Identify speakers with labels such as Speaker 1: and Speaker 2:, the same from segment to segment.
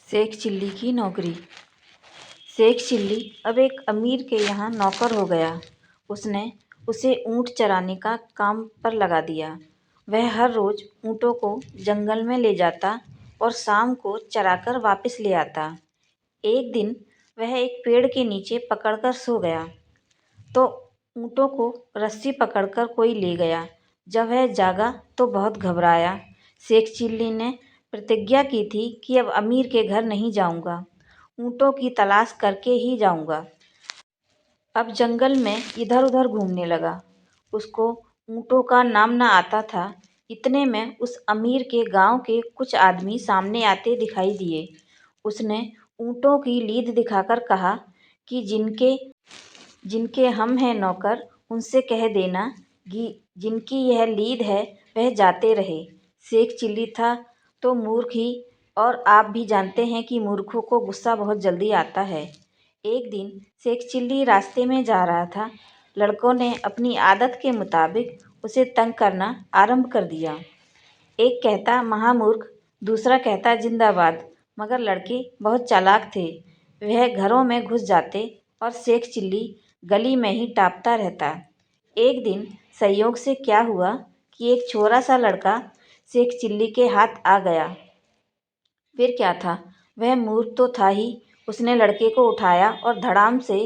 Speaker 1: Sheikh chilli की नौकरी। Sheikh chilli अब एक अमीर के यहाँ नौकर हो गया। उसने उसे ऊँट चराने का काम पर लगा दिया। वह हर रोज़ ऊँटों को जंगल में ले जाता और शाम को चराकर वापस ले आता। एक दिन वह एक पेड़ के नीचे पकड़कर सो गया तो ऊँटों को रस्सी पकड़कर कोई ले गया। जब वह जागा तो बहुत घबराया। शेख चिल्ली ने प्रतिज्ञा की थी कि अब अमीर के घर नहीं जाऊंगा, ऊँटों की तलाश करके ही जाऊंगा। अब जंगल में इधर उधर घूमने लगा। उसको ऊँटों का नाम न आता था। इतने में उस अमीर के गांव के कुछ आदमी सामने आते दिखाई दिए। उसने ऊँटों की लीद दिखाकर कहा कि जिनके जिनके हम हैं नौकर, उनसे कह देना कि जिनकी यह लीद है वह जाते रहे। शेख चिल्ली था तो मूर्ख ही, और आप भी जानते हैं कि मूर्खों को गुस्सा बहुत जल्दी आता है। एक दिन शेख चिल्ली रास्ते में जा रहा था। लड़कों ने अपनी आदत के मुताबिक उसे तंग करना आरंभ कर दिया। एक कहता महामूर्ख, दूसरा कहता जिंदाबाद। मगर लड़के बहुत चालाक थे। वह घरों में घुस जाते और शेख चिल्ली गली में ही टापता रहता। एक दिन संयोग से क्या हुआ कि एक छोरा सा लड़का शेख चिल्ली के हाथ आ गया। फिर क्या था, वह मूर्ख तो था ही। उसने लड़के को उठाया और धड़ाम से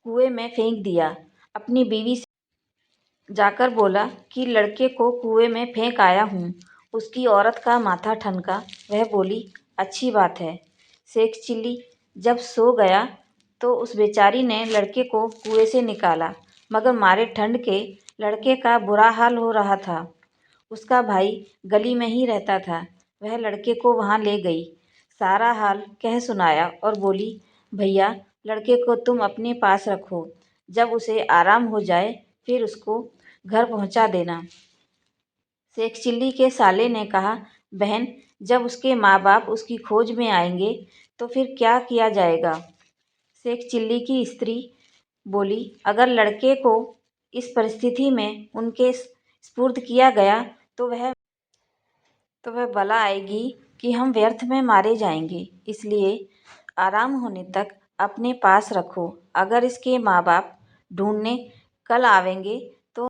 Speaker 1: कुएं में फेंक दिया। अपनी बीवी से जाकर बोला कि लड़के को कुएं में फेंक आया हूँ। उसकी औरत का माथा ठनका। वह बोली, अच्छी बात है। शेख चिल्ली जब सो गया तो उस बेचारी ने लड़के को कुएं से निकाला, मगर मारे ठंड के लड़के का बुरा हाल हो रहा था। उसका भाई गली में ही रहता था। वह लड़के को वहाँ ले गई, सारा हाल कह सुनाया और बोली, भैया लड़के को तुम अपने पास रखो। जब उसे आराम हो जाए फिर उसको घर पहुँचा देना। शेख चिल्ली के साले ने कहा, बहन जब उसके माँ बाप उसकी खोज में आएंगे तो फिर क्या किया जाएगा। शेख चिल्ली की स्त्री बोली, अगर लड़के को इस परिस्थिति में उनके स्पुर्द किया गया तो वह बला आएगी कि हम व्यर्थ में मारे जाएंगे। इसलिए आराम होने तक अपने पास रखो। अगर इसके माँ बाप ढूंढने कल आवेंगे तो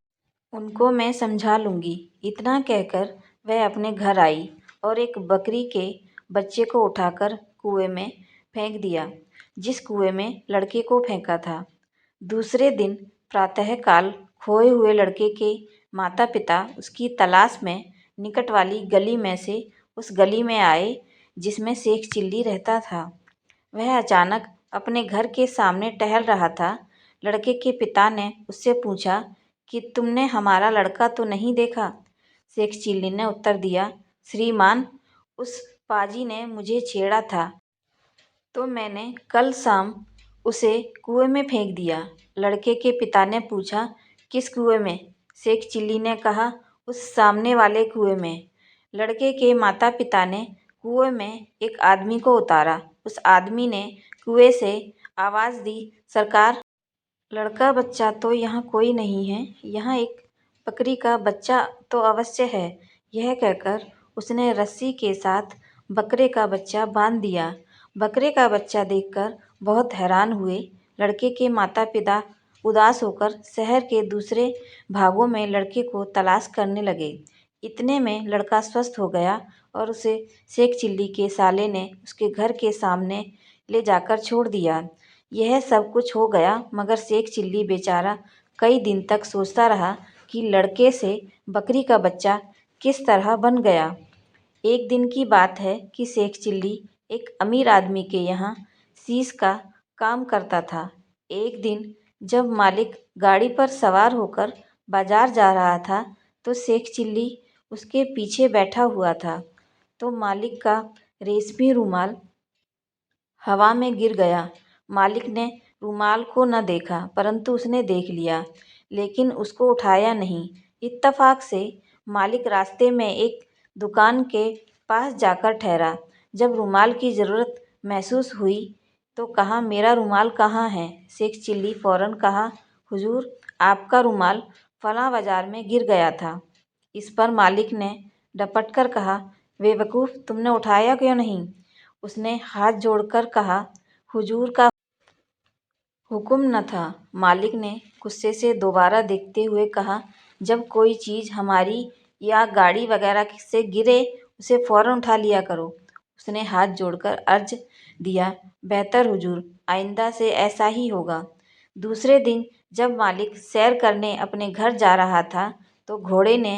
Speaker 1: उनको मैं समझा लूँगी। इतना कहकर वह अपने घर आई और एक बकरी के बच्चे को उठाकर कुएं में फेंक दिया, जिस कुएं में लड़के को फेंका था। दूसरे दिन प्रातःकाल खोए हुए लड़के के माता पिता उसकी तलाश में निकट वाली गली में से उस गली में आए जिसमें शेख चिल्ली रहता था। वह अचानक अपने घर के सामने टहल रहा था। लड़के के पिता ने उससे पूछा कि तुमने हमारा लड़का तो नहीं देखा। शेख चिल्ली ने उत्तर दिया, श्रीमान, उस पाजी ने मुझे छेड़ा था तो मैंने कल शाम उसे कुएं में फेंक दिया। लड़के के पिता ने पूछा, किस कुएं में। शेख चिल्ली ने कहा, उस सामने वाले कुएं में। लड़के के माता पिता ने कुएं में एक आदमी को उतारा। उस आदमी ने कुएं से आवाज़ दी, सरकार, लड़का बच्चा तो यहाँ कोई नहीं है, यहाँ एक बकरी का बच्चा तो अवश्य है। यह कहकर उसने रस्सी के साथ बकरे का बच्चा बांध दिया। बकरे का बच्चा देखकर बहुत हैरान हुए। लड़के के माता पिता उदास होकर शहर के दूसरे भागों में लड़के को तलाश करने लगे। इतने में लड़का स्वस्थ हो गया और उसे शेख चिल्ली के साले ने उसके घर के सामने ले जाकर छोड़ दिया। यह सब कुछ हो गया, मगर शेख चिल्ली बेचारा कई दिन तक सोचता रहा कि लड़के से बकरी का बच्चा किस तरह बन गया। एक दिन की बात है कि शेख चिल्ली एक अमीर आदमी के यहाँ शीश का काम करता था। एक दिन जब मालिक गाड़ी पर सवार होकर बाजार जा रहा था तो शेख चिल्ली उसके पीछे बैठा हुआ था। तो मालिक का रेशमी रुमाल हवा में गिर गया। मालिक ने रुमाल को न देखा, परंतु उसने देख लिया, लेकिन उसको उठाया नहीं। इत्तफाक से मालिक रास्ते में एक दुकान के पास जाकर ठहरा। जब रुमाल की ज़रूरत महसूस हुई तो कहा, मेरा रुमाल कहाँ है। शेख चिल्ली फ़ौरन कहा, हुजूर, आपका रुमाल फलां बाजार में गिर गया था। इस पर मालिक ने डपट कर कहा, बेवकूफ़, तुमने उठाया क्यों नहीं। उसने हाथ जोड़कर कहा, हुजूर का हुक्म न था। मालिक ने गुस्से से दोबारा देखते हुए कहा, जब कोई चीज़ हमारी या गाड़ी वगैरह से गिरे उसे फ़ौरन उठा लिया करो। उसने हाथ जोड़कर अर्ज दिया, बेहतर हुजूर, आइंदा से ऐसा ही होगा। दूसरे दिन जब मालिक सैर करने अपने घर जा रहा था तो घोड़े ने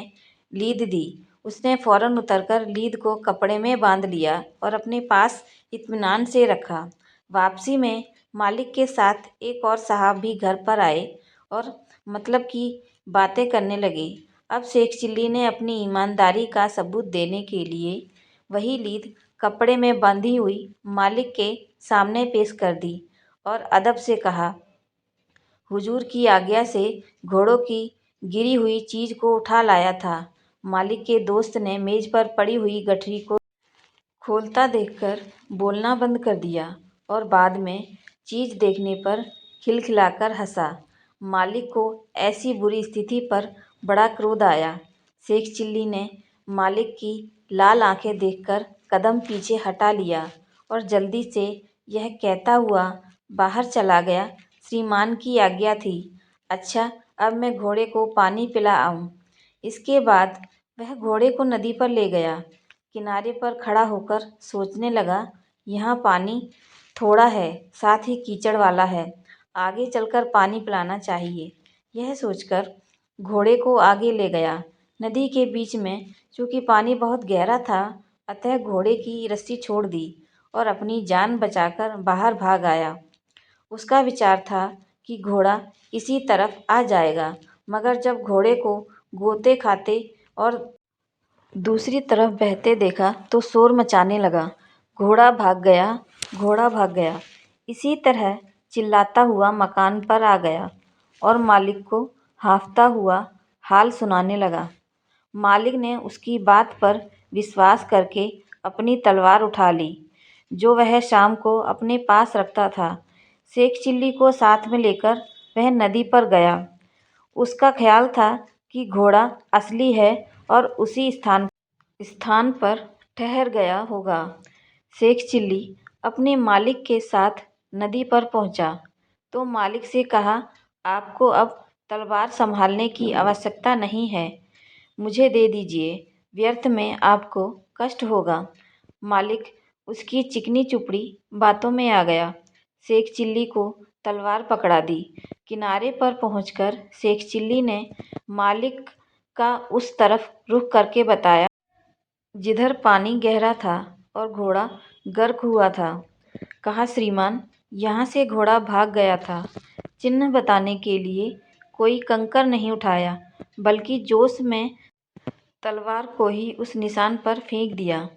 Speaker 1: लीद दी। उसने फ़ौरन उतरकर लीद को कपड़े में बांध लिया और अपने पास इत्मीनान से रखा। वापसी में मालिक के साथ एक और साहब भी घर पर आए और मतलब की बातें करने लगे। अब शेख चिल्ली ने अपनी ईमानदारी का सबूत देने के लिए वही लीद कपड़े में बंधी हुई मालिक के सामने पेश कर दी और अदब से कहा, हुजूर की आज्ञा से घोड़ों की गिरी हुई चीज़ को उठा लाया था। मालिक के दोस्त ने मेज़ पर पड़ी हुई गठरी को खोलता देखकर बोलना बंद कर दिया और बाद में चीज़ देखने पर खिलखिलाकर हंसा। मालिक को ऐसी बुरी स्थिति पर बड़ा क्रोध आया। शेख चिल्ली ने मालिक की लाल आंखें देखकर कदम पीछे हटा लिया और जल्दी से यह कहता हुआ बाहर चला गया, श्रीमान की आज्ञा थी। अच्छा, अब मैं घोड़े को पानी पिला आऊँ। इसके बाद वह घोड़े को नदी पर ले गया। किनारे पर खड़ा होकर सोचने लगा, यहाँ पानी थोड़ा है, साथ ही कीचड़ वाला है, आगे चलकर पानी पिलाना चाहिए। यह सोचकर घोड़े को आगे ले गया। नदी के बीच में चूंकि पानी बहुत गहरा था, अतः घोड़े की रस्सी छोड़ दी और अपनी जान बचाकर बाहर भाग आया। उसका विचार था कि घोड़ा इसी तरफ आ जाएगा, मगर जब घोड़े को गोते खाते और दूसरी तरफ बहते देखा तो शोर मचाने लगा, घोड़ा भाग गया, घोड़ा भाग गया। इसी तरह चिल्लाता हुआ मकान पर आ गया और मालिक को हांफता हुआ हाल सुनाने लगा। मालिक ने उसकी बात पर विश्वास करके अपनी तलवार उठा ली, जो वह शाम को अपने पास रखता था। शेख चिल्ली को साथ में लेकर वह नदी पर गया। उसका ख्याल था कि घोड़ा असली है और उसी स्थान पर ठहर गया होगा। शेख चिल्ली अपने मालिक के साथ नदी पर पहुंचा तो मालिक से कहा, आपको अब तलवार संभालने की आवश्यकता नहीं है, मुझे दे दीजिए, व्यर्थ में आपको कष्ट होगा। मालिक उसकी चिकनी चुपड़ी बातों में आ गया। शेख चिल्ली को तलवार पकड़ा दी। किनारे पर पहुंचकर शेख चिल्ली ने मालिक का उस तरफ रुख करके बताया, जिधर पानी गहरा था और घोड़ा गर्क हुआ था। कहा, श्रीमान, यहाँ से घोड़ा भाग गया था। चिन्ह बताने के लिए कोई कंकर नहीं उठाया, बल्कि जोश में तलवार को ही उस निशान पर फेंक दिया।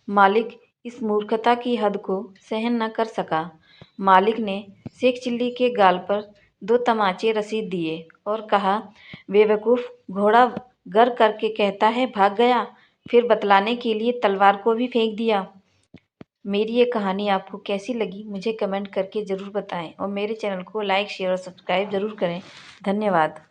Speaker 1: मालिक इस मूर्खता की हद को सहन न कर सका। मालिक ने शेख चिल्ली के गाल पर 2 तमाचे रसीद दिए और कहा, बेवकूफ़, घोड़ा गर करके कहता है भाग गया, फिर बतलाने के लिए तलवार को भी फेंक दिया। मेरी ये कहानी आपको कैसी लगी मुझे कमेंट करके ज़रूर बताएं और मेरे चैनल को लाइक, शेयर और सब्सक्राइब ज़रूर करें। धन्यवाद।